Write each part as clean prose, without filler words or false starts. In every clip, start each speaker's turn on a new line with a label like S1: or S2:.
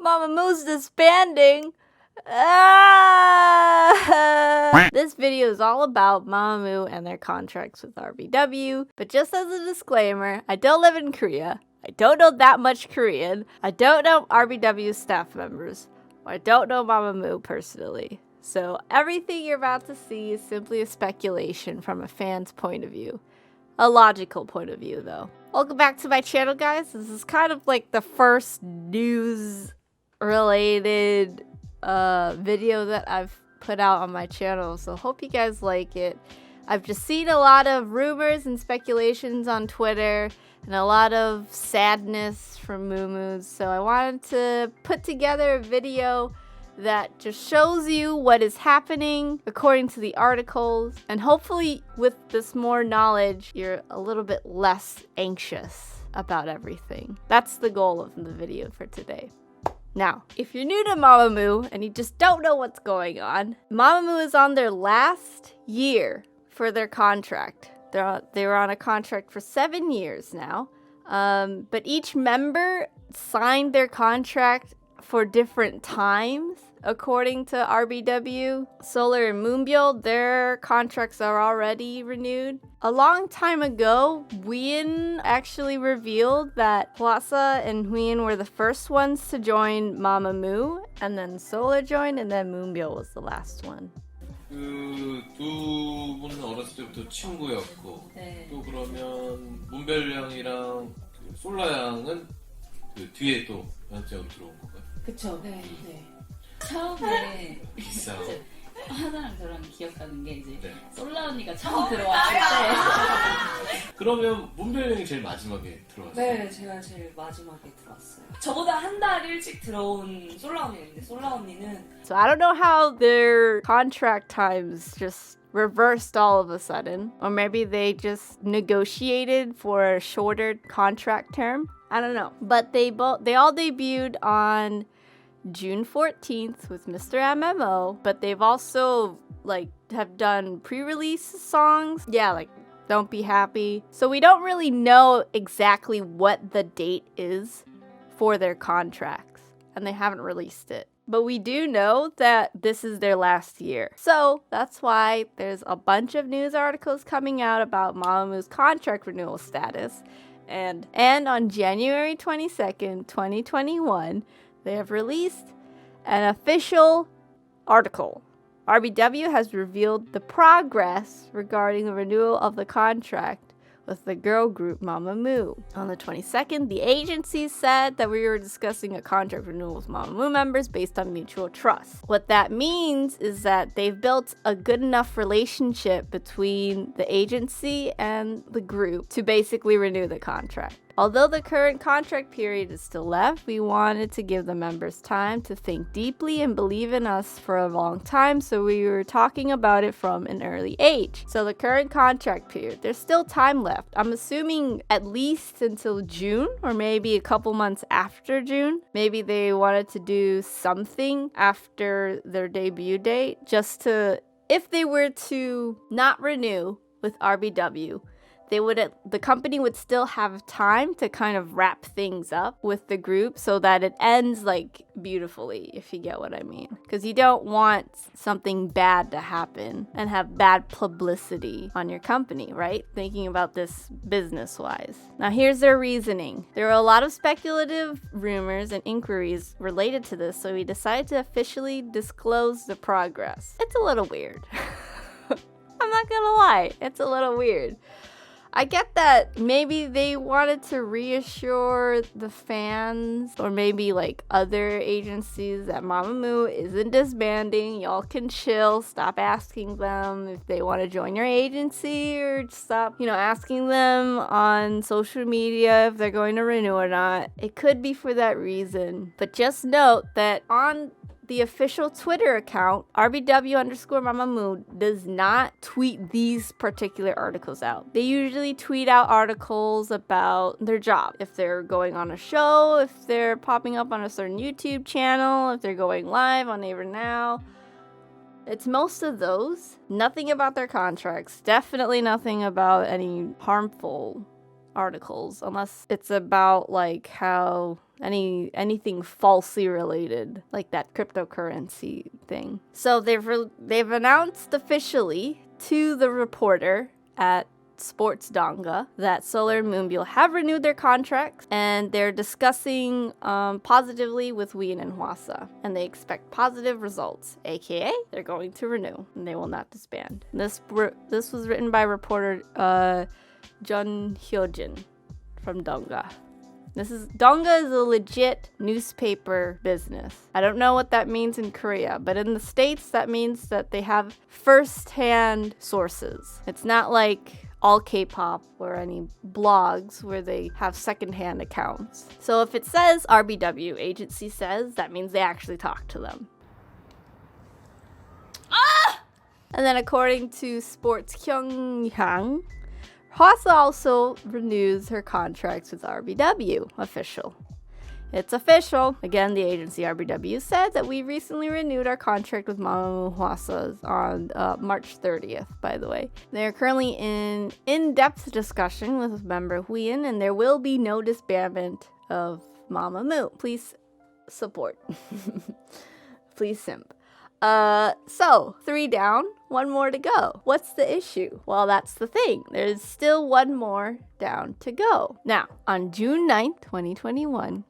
S1: Mamamoo's disbanding. Ah! This video is all about Mamamoo and their contracts with RBW, but just as a disclaimer, I don't live in Korea. I don't know that much Korean. I don't know RBW staff members. I don't know Mamamoo personally. So everything you're about to see is simply a speculation from a fan's point of view. A logical point of view, though. Welcome back to my channel, guys. This is kind of like the first news-related video that I've put out on my channel, so hope you guys like it. I've just seen a lot of rumors and speculations on Twitter and a lot of sadness from Mamamoo, so I wanted to put together a video that just shows you what is happening according to the articles, and hopefully with this more knowledge you're a little bit less anxious about everything. That's the goal of the video for today. Now, if you're new to Mamamoo and you just don't know what's going on, Mamamoo is on their last year for their contract. They were on a contract for 7 years now, but each member signed their contract for different times. According to RBW, Solar and Moonbyul, their contracts are already renewed. A long time ago, Wheein actually revealed that Hwasa and Wheein were the first ones to join Mamamoo, and then Solar joined, and then Moonbyul was the last one.
S2: 그 두 분은 어렸을 때부터 친구였고,
S3: 네.
S2: 또 그러면 문별 양이랑 그 솔라 양은 그 뒤에 또 연장으로 들어온 건가요?
S3: 그쵸. 네. 네. 처음에
S2: 비싸.
S3: 하나랑 저랑 기억하는 게 이제
S2: 네.
S3: 솔라 언니가 처음 들어왔을 때.
S2: 그러면 문별 양이 제일 마지막에 들어왔어요.
S4: 네, 제가 제일 마지막에 들어왔어요. 저보다 한 달 일찍 들어온 솔라 언니인데 솔라 언니는
S1: So I don't know how their contract times just reversed all of a sudden, or maybe they just negotiated for a shorter contract term. I don't know, but they all debuted on June 14th with Mr. MMO, but they've also have done pre-release songs. Yeah, like Don't Be Happy. So we don't really know exactly what the date is for their contracts, and they haven't released it. But we do know that this is their last year. So that's why there's a bunch of news articles coming out about Mamamoo's contract renewal status. And on January 22nd, 2021, they have released an official article. RBW has revealed the progress regarding the renewal of the contract with the girl group Mamamoo. On the 22nd, the agency said that we were discussing a contract renewal with Mamamoo members based on mutual trust. What that means is that they've built a good enough relationship between the agency and the group to basically renew the contract. Although the current contract period is still left, we wanted to give the members time to think deeply and believe in us for a long time, so we were talking about it from an early age. So the current contract period, there's still time left. I'm assuming at least until June, or maybe a couple months after June. Maybe they wanted to do something after their debut date, just to, if they were to not renew with RBW, the company would still have time to kind of wrap things up with the group so that it ends beautifully, if you get what I mean. Because you don't want something bad to happen and have bad publicity on your company, right? Thinking about this business-wise. Now here's their reasoning. There are a lot of speculative rumors and inquiries related to this, so we decided to officially disclose the progress. It's a little weird. I'm not gonna lie, it's a little weird. I get that maybe they wanted to reassure the fans, or maybe other agencies, that Mamamoo isn't disbanding. Y'all can chill, stop asking them if they want to join your agency, or stop, asking them on social media if they're going to renew or not. It could be for that reason. But just note that on the official Twitter account, RBW_Mamamoo does not tweet these particular articles out. They usually tweet out articles about their job. If they're going on a show, if they're popping up on a certain YouTube channel, if they're going live on Naver Now. It's most of those. Nothing about their contracts. Definitely nothing about any harmful articles, unless it's about how anything falsely related, like that cryptocurrency thing. So they've announced officially to the reporter at Sports Donga that Solar and Moonbyul have renewed their contracts, and they're discussing positively with Wheein and Hwasa, and they expect positive results, aka they're going to renew and they will not disband. This was written by reporter Jun Hyojin from Donga. Donga is a legit newspaper business. I don't know what that means in Korea, but in the States that means that they have first-hand sources. It's not like all K-pop or any blogs where they have second-hand accounts. So if it says RBW agency says, that means they actually talk to them. And then according to Sports Kyunghang, Hwasa also renews her contracts with RBW. Official. It's official. Again, the agency RBW said that we recently renewed our contract with Mamamoo Hwasa's on March 30th, by the way. They're currently in in-depth discussion with member Wheein, and there will be no disbandment of Mamamoo. Please support. Please simp. So 3 down, 1 more to go. What's the issue? Well, that's the thing. There's still 1 more down to go. Now, on June 9th, 2021,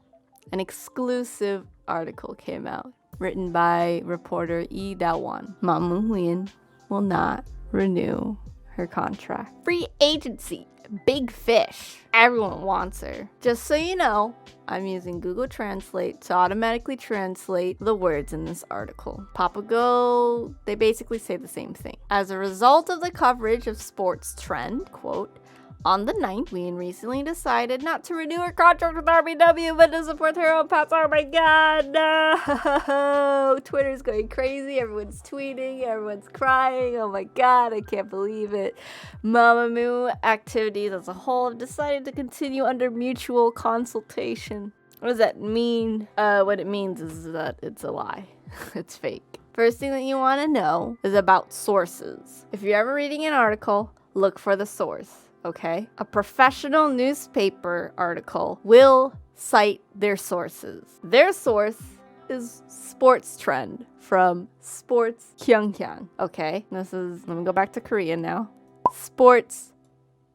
S1: an exclusive article came out, written by reporter Lee Da-won. Mamamoo Wheein will not renew her contract. Free agency. Big fish. Everyone wants her. Just so you know, I'm using Google Translate to automatically translate the words in this article. Papago, they basically say the same thing. As a result of the coverage of sports trend, quote, on the 9th, Wheein recently decided not to renew her contract with RBW, but to support her own paths. Oh my god, no! Twitter's going crazy, everyone's tweeting, everyone's crying. Oh my god, I can't believe it. Mamamoo activities as a whole have decided to continue under mutual consultation. What does that mean? What it means is that it's a lie. It's fake. First thing that you want to know is about sources. If you're ever reading an article, look for the source. Okay? A professional newspaper article will cite their sources. Their source is Sports Trend from Sports Kyunghang. Okay? Let me go back to Korean now. Sports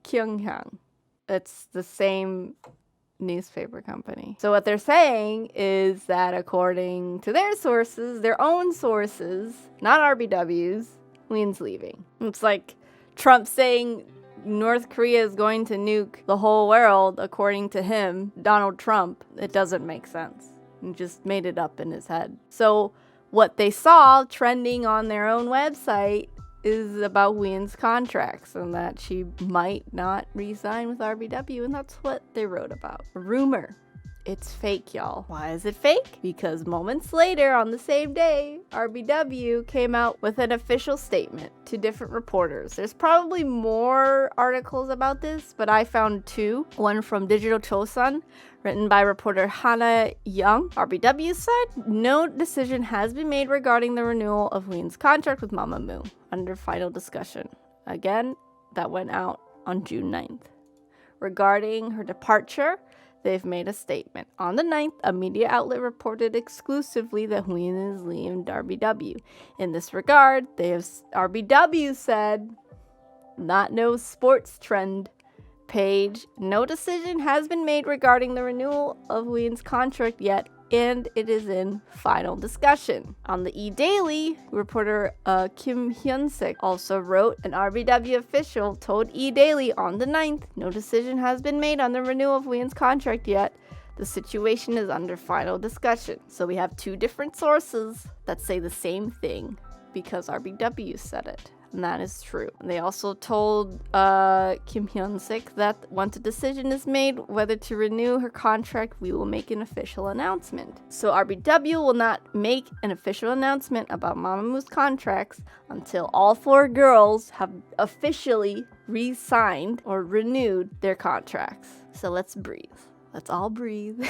S1: Kyunghang. It's the same newspaper company. So what they're saying is that according to their sources, their own sources, not RBW's, Wheein's leaving. It's like Trump saying North Korea is going to nuke the whole world, according to him, Donald Trump. It doesn't make sense. He just made it up in his head. So what they saw trending on their own website is about Wheein's contracts and that she might not re-sign with RBW, and that's what they wrote about. A rumor. It's fake, y'all. Why is it fake? Because moments later, on the same day, RBW came out with an official statement to different reporters. There's probably more articles about this, but I found 2. One from Digital Chosun, written by reporter Hana Young. RBW said, no decision has been made regarding the renewal of Wheein's contract with Mamamoo, under final discussion. Again, that went out on June 9th. Regarding her departure, they've made a statement. On the 9th, a media outlet exclusively that Wheein is leaving RBW. In this regard, RBW said, not no sports trend page, no decision has been made regarding the renewal of Wheein's contract yet, and it is in final discussion. On the E-Daily, reporter Kim Hyun-sik also wrote, an RBW official told E-Daily on the 9th, no decision has been made on the renewal of Wheein's contract yet. The situation is under final discussion. So we have 2 different sources that say the same thing because RBW said it. And that is true. They also told Kim Hyun-sik that once a decision is made whether to renew her contract, we will make an official announcement. So RBW will not make an official announcement about Mamamoo's contracts until all 4 girls have officially re-signed or renewed their contracts. So let's breathe. Let's all breathe.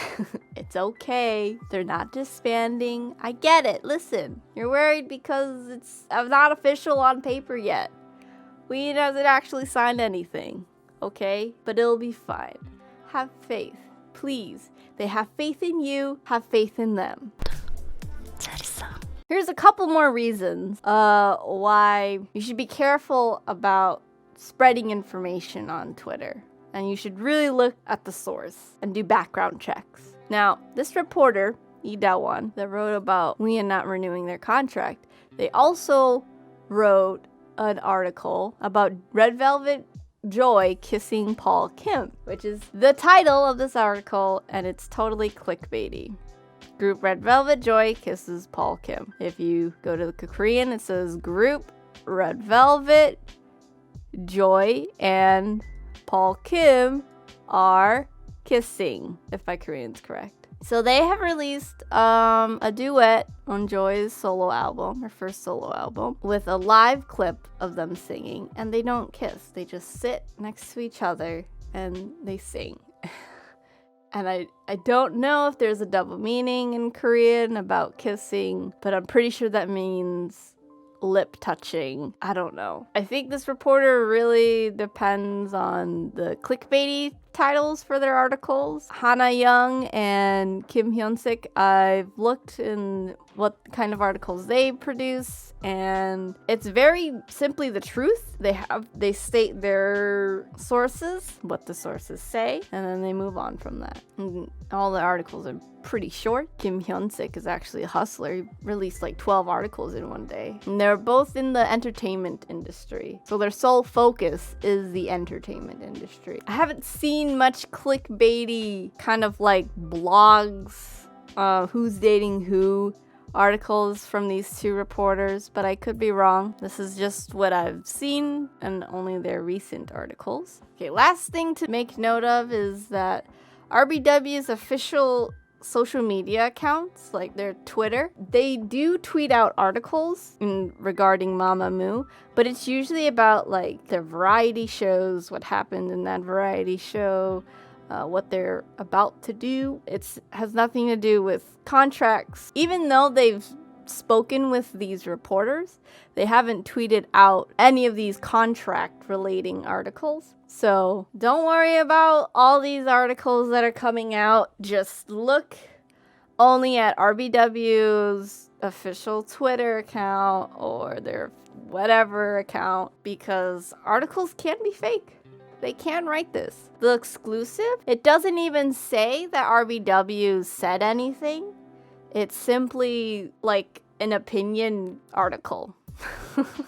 S1: It's okay. They're not disbanding. I get it. Listen, you're worried because it's not official on paper yet. Wheein hasn't actually signed anything, okay? But it'll be fine. Have faith. please. They have faith in you, have faith in them. Here's a couple more reasons why you should be careful about spreading information on Twitter. And you should really look at the source and do background checks. Now, this reporter, Lee Da-won, that wrote about Wheein not renewing their contract, they also wrote an article about Red Velvet Joy kissing Paul Kim, which is the title of this article, and it's totally clickbaity. Group Red Velvet Joy kisses Paul Kim. If you go to the Korean, it says Group Red Velvet Joy and Paul Kim are kissing, if my Korean's correct. So they have released a duet on Joy's solo album, her first solo album, with a live clip of them singing, and they don't kiss. They just sit next to each other and they sing. And I don't know if there's a double meaning in Korean about kissing, but I'm pretty sure that means lip touching. I don't know. I think this reporter really depends on the clickbaity titles for their articles. Hana Young and Kim Hyun-sik, I've looked in what kind of articles they produce, and it's very simply the truth. They state their sources, what the sources say, and then they move on from that. And all the articles are pretty short. Kim Hyun-sik is actually a hustler. He released like 12 articles in one day. And they're both in the entertainment industry. So their sole focus is the entertainment industry. I haven't seen much clickbaity kind of like blogs, who's dating who articles from these two reporters, but I could be wrong. This is just what I've seen and only their recent articles. Okay, last thing to make note of is that RBW's official social media accounts, like their Twitter, they do tweet out articles regarding Mamamoo, but it's usually about like their variety shows, what happened in that variety show, what they're about to do. It has nothing to do with contracts. Even though they've spoken with these reporters, they haven't tweeted out any of these contract relating articles. So don't worry about all these articles that are coming out. Just look only at RBW's official Twitter account or their whatever account, because articles can be fake. They can write this. The exclusive, it doesn't even say that RBW said anything. It's simply like an opinion article.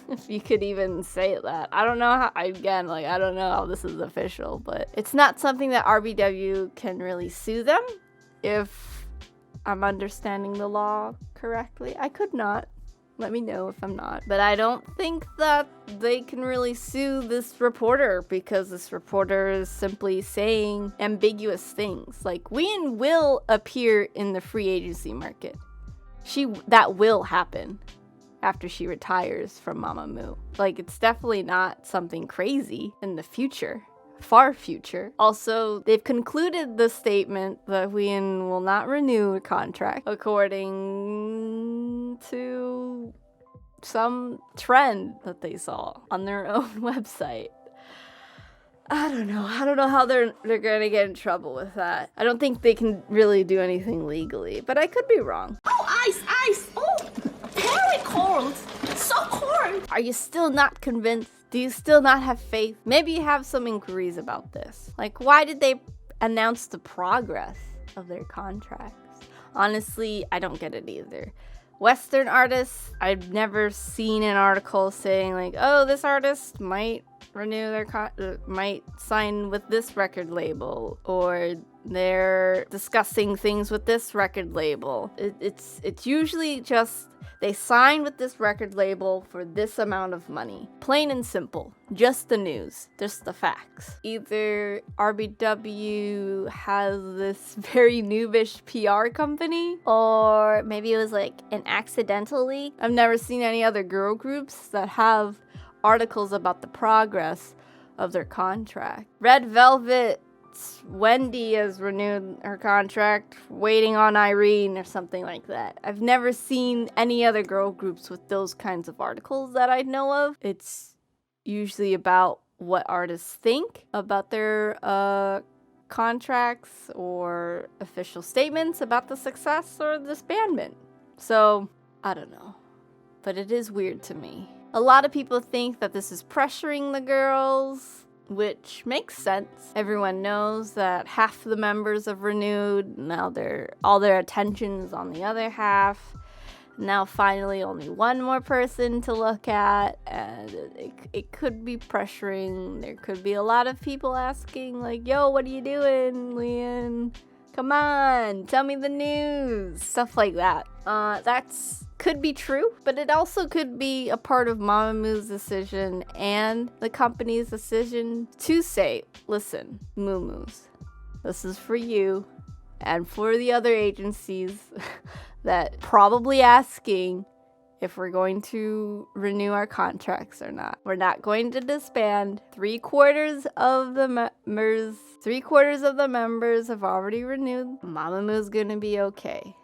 S1: If you could even say that. I don't know how, I don't know how this is official, but it's not something that RBW can really sue them, if I'm understanding the law correctly. I could not. Let me know if I'm not. But I don't think that they can really sue this reporter, because this reporter is simply saying ambiguous things. Like, Wheein will appear in the free agency market. That will happen after she retires from Mamamoo. Like, it's definitely not something crazy in the future. Far future. Also, they've concluded the statement that Wheein will not renew a contract according to some trend that they saw on their own website. I don't know how they're gonna get in trouble with that. I don't think they can really do anything legally, but I could be wrong.
S4: Oh, ice! Oh, very cold! So cold!
S1: Are you still not convinced? Do you still not have faith? Maybe you have some inquiries about this. Like, why did they announce the progress of their contracts? Honestly, I don't get it either. Western artists, I've never seen an article saying like, oh, this artist might renew their might sign with this record label, or they're discussing things with this record label. It's usually just they sign with this record label for this amount of money. Plain and simple. Just the news. Just the facts. Either RBW has this very noobish PR company, or maybe it was like an accidental leak. I've never seen any other girl groups that have articles about the progress of their contract. Red Velvet Wendy has renewed her contract, waiting on Irene or something like that. I've never seen any other girl groups with those kinds of articles that I know of. It's usually about what artists think about their contracts or official statements about the success or disbandment. So, I don't know. But it is weird to me. A lot of people think that this is pressuring the girls, which makes sense. Everyone knows that half the members have renewed. Now all their attention is on the other half. Now finally only one more person to look at, and it could be pressuring. There could be a lot of people asking like, yo, what are you doing, Wheein? Come on, tell me the news. Stuff like that. That's could be true, but it also could be a part of Mamamoo's decision and the company's decision to say, listen, Moo-moos, this is for you and for the other agencies that probably asking if we're going to renew our contracts or not. We're not going to disband. 3/4 of the members have already renewed. Mamamoo's gonna be okay.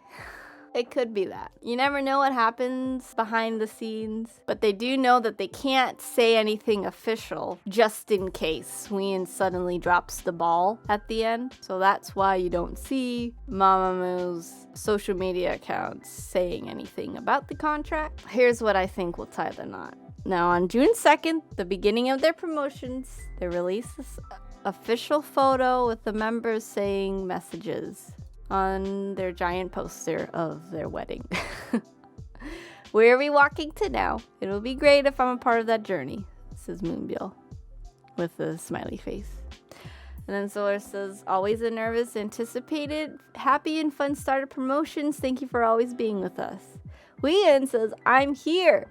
S1: It could be that. You never know what happens behind the scenes, but they do know that they can't say anything official just in case Wheein suddenly drops the ball at the end. So that's why you don't see Mamamoo's social media accounts saying anything about the contract. Here's what I think will tie the knot. Now, on June 2nd, the beginning of their promotions, they released this official photo with the members saying messages on their giant poster of their wedding. Where are we walking to now? It'll be great if I'm a part of that journey, says Moonbyul with a smiley face. And then Solar says, always a nervous, anticipated, happy and fun start of promotions. Thank you for always being with us. Wheein says, I'm here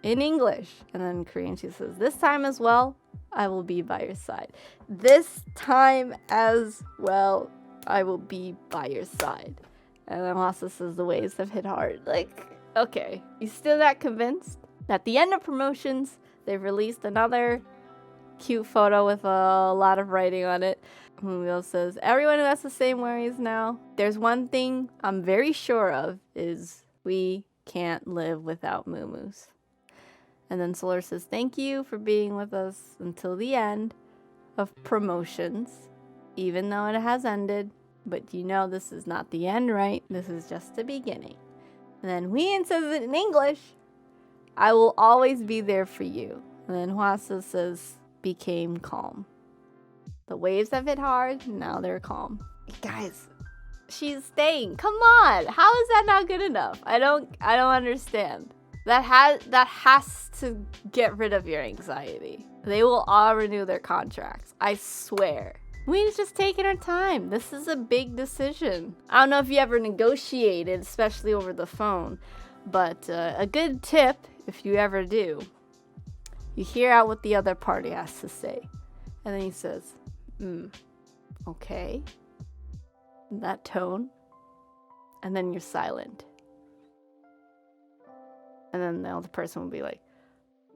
S1: in English. And then Korean, she says, this time as well, I will be by your side. This time as well, I will be by your side. And then Wasa says the waves have hit hard. Like, okay, you still not convinced? At the end of promotions, they've released another cute photo with a lot of writing on it. Moonbyul says, everyone who has the same worries now, there's one thing I'm very sure of, is we can't live without Moo-moos. And then Solar says, thank you for being with us until the end of promotions, even though it has ended. But you know this is not the end, right? This is just the beginning. And then Wheein says it in English, I will always be there for you. And then Hwasa says, became calm. The waves have hit hard, now they're calm. Guys, she's staying. Come on. How is that not good enough? I don't understand. That has to get rid of your anxiety. They will all renew their contracts. I swear. Wheein's just taking her time. This is a big decision. I don't know if you ever negotiated, especially over the phone, but a good tip, if you ever do, you hear out what the other party has to say. And then he says, okay. That tone. And then you're silent. And then the other person will be like,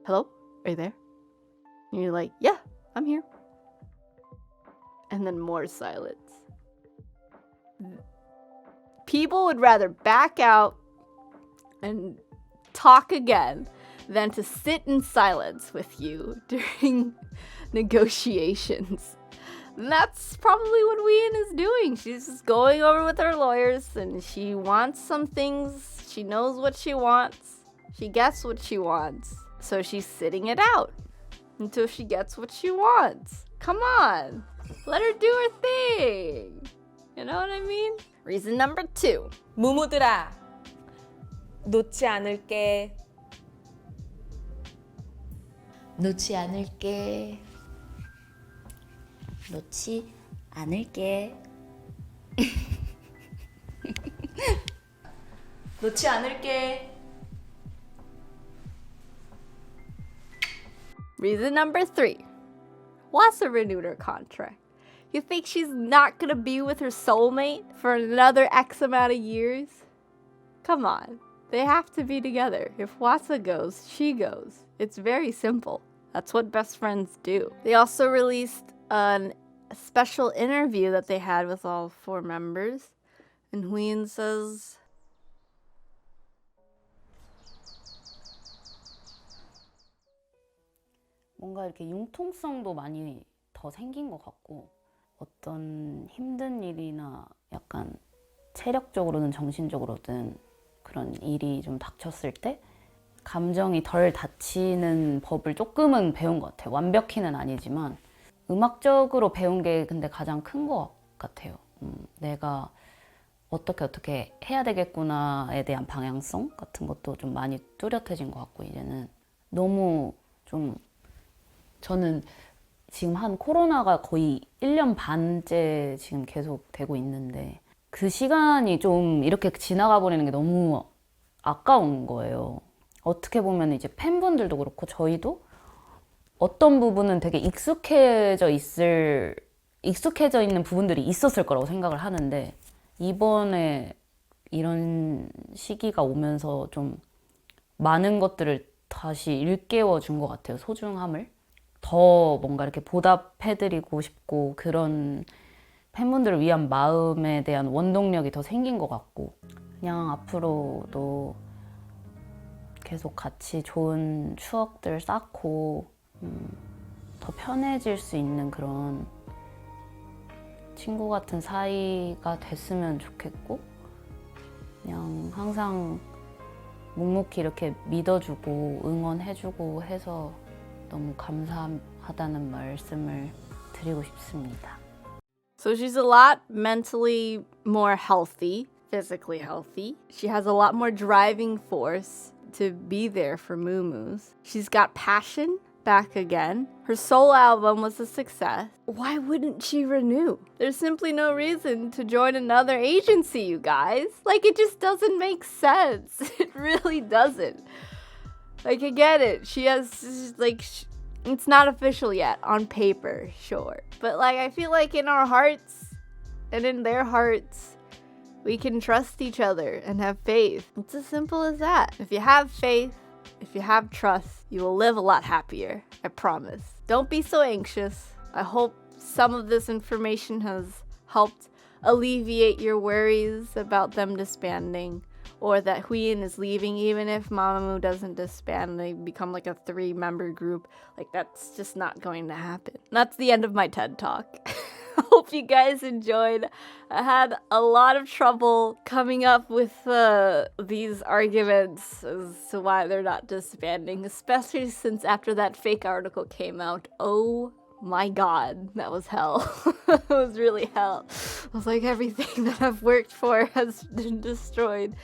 S1: hello? Are you there? And you're like, yeah, I'm here. And then more silence. People would rather back out and talk again than to sit in silence with you during negotiations. And that's probably what Wheein is doing. She's just going over with her lawyers and she wants some things. She knows what she wants. She gets what she wants. So she's sitting it out until she gets what she wants. Come on. Let her do her thing. You know what I mean? Reason number 2.
S4: 무무들아, 놓지 않을게.
S3: 놓지 않을게. 놓지 않을게.
S4: 놓지 않을게.
S1: Reason number 3. Wasa renewed her contract. You think she's not gonna be with her soulmate for another X amount of years? Come on. They have to be together. If Wasa goes, she goes. It's very simple. That's what best friends do. They also released a special interview that they had with all 4 members. And Wheein says,
S5: 뭔가 이렇게 융통성도 많이 더 생긴 것 같고 어떤 힘든 일이나 약간 체력적으로든 정신적으로든 그런 일이 좀 닥쳤을 때 감정이 덜 다치는 법을 조금은 배운 것 같아요. 완벽히는 아니지만 음악적으로 배운 게 근데 가장 큰 것 같아요. 내가 어떻게 해야 되겠구나에 대한 방향성 같은 것도 좀 많이 뚜렷해진 것 같고 이제는 너무 좀 저는 지금 한 코로나가 거의 1년 반째 지금 계속 되고 있는데 그 시간이 좀 이렇게 지나가 버리는 게 너무 아까운 거예요. 어떻게 보면 이제 팬분들도 그렇고 저희도 어떤 부분은 되게 익숙해져 있는 부분들이 있었을 거라고 생각을 하는데 이번에 이런 시기가 오면서 좀 많은 것들을 다시 일깨워 준 것 같아요. 소중함을. 더 뭔가 이렇게 보답해드리고 싶고 그런 팬분들을 위한 마음에 대한 원동력이 더 생긴 것 같고 그냥 앞으로도 계속 같이 좋은 추억들 쌓고 더 편해질 수 있는 그런 친구 같은 사이가 됐으면 좋겠고 그냥 항상 묵묵히 이렇게 믿어주고 응원해주고 해서 너무 감사하다는 말씀을 드리고 싶습니다.
S1: So she's a lot mentally more healthy, physically healthy. She has a lot more driving force to be there for Mamamoos. She's got passion back again. Her solo album was a success. Why wouldn't she renew? There's simply no reason to join another agency, you guys. Like, it just doesn't make sense. It really doesn't. Like, I get it. She has, like, it's not official yet on paper, sure. But, like, I feel like in our hearts and in their hearts, we can trust each other and have faith. It's as simple as that. If you have faith, if you have trust, you will live a lot happier. I promise. Don't be so anxious. I hope some of this information has helped alleviate your worries about them disbanding. Or that Wheein is leaving, even if Mamamoo doesn't disband, they become like a 3-member group. Like, that's just not going to happen. That's the end of my TED Talk. I hope you guys enjoyed. I had a lot of trouble coming up with these arguments as to why they're not disbanding, especially since after that fake article came out. Oh my god, that was hell. It was really hell. It was like everything that I've worked for has been destroyed.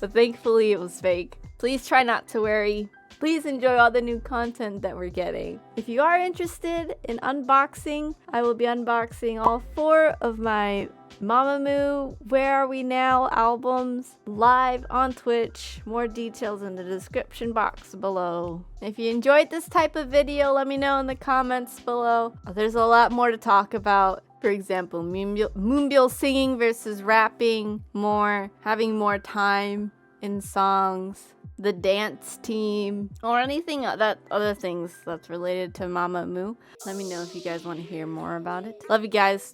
S1: But thankfully it was fake. Please try not to worry. Please enjoy all the new content that we're getting. If you are interested in unboxing, I will be unboxing all 4 of my Mamamoo Where Are We Now albums live on Twitch. More details in the description box below. If you enjoyed this type of video, let me know in the comments below. There's a lot more to talk about. For example, Moonbyul singing versus rapping more, having more time in songs, the dance team, or anything that other things that's related to Mamamoo. Let me know if you guys want to hear more about it. Love you guys.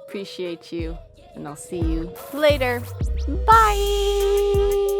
S1: Appreciate you. And I'll see you later. Bye!